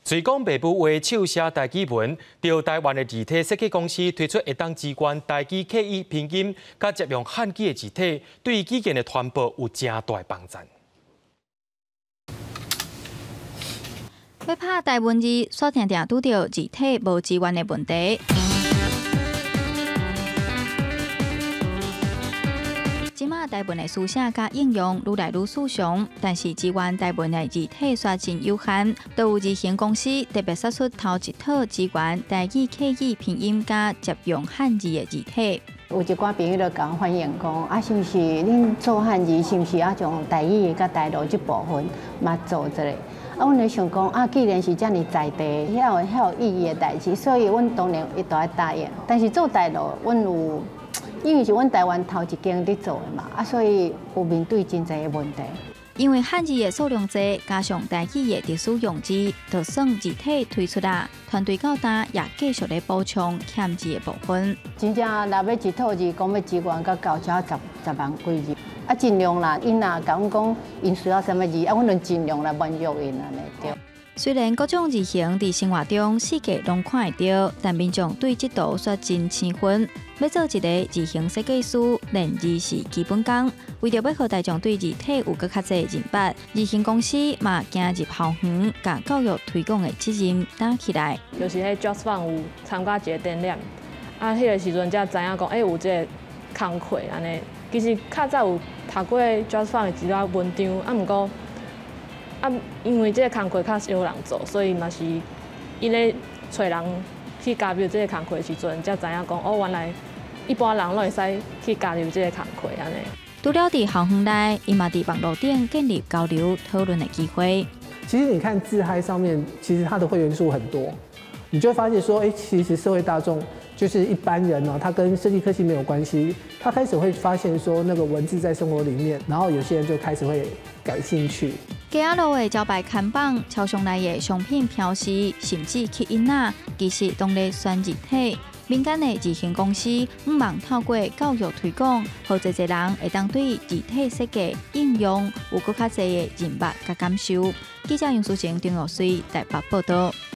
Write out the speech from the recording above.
随讲北部为手写台语文，由台湾的字体设计公司推出会当支援台语刻意拼音，甲接用汉语的字体，对语言的传播有正大的帮助。要拍台文字，煞常常拄到字体无支援的问题。即马台文的书写甲应用愈来愈顺畅，但是支援台文的字体却真有限。都有日型公司特别杀出头一套支援台语刻意拼音甲接用汉字的字体。有一寡朋友就甲我反映讲，啊，是毋是恁做汉字，是毋是要将台语甲台语这部分嘛做一下？啊，阮就想讲，啊，既然是遮尔在地、遐有意义的代志，所以阮当然一定要答应。但是做台语，阮有，因为是阮台湾头一间伫做的嘛，啊，所以有面对真侪的问题。因为汉字的数量多，加上台语的特殊用字，就算字体推出啦，团队到呾也继续咧补充欠字的部分。真正若要一套字讲要支援到到超10万几字，啊，尽量啦，因若甲阮讲因需要什么字，啊，阮就尽量来满足因安尼对。虽然各种字形伫生活中世界拢看会到，但民众对这道却真青分。要做一个字形设计师，练字是基本功。为着要让大众对字体有更较侪认识，字形公司嘛走入校园，甲教育推广的责任担起来。就是迄 JustFun 有参加一个展览，啊，迄个时阵才知影讲，有这个工课安尼。其实较早有读过 JustFun 的资料文章，啊，毋过。啊，因为这个工课较少人做，所以嘛是伊咧找人去加入这个工课的时阵，才知影讲哦，原来一般人拢会使去加入这个工课安尼。除了伫校园内，伊嘛伫网络顶建立交流讨论的机会。其实你看自嗨上面，其实它的会员数很多，你就会发现说，其实社会大众就是一般人哦，他跟设计科技没有关系，他开始会发现说那个文字在生活里面，然后有些人就开始会感兴趣。街仔路的招牌看板、超商内的商品标示，甚至吸引仔，其实都咧选字体。民间的字形公司毋忙透过教育推广，让侪人会当对字体设计应用有更较侪的认识甲感受。记者杨淑晴、张玉水台北报道。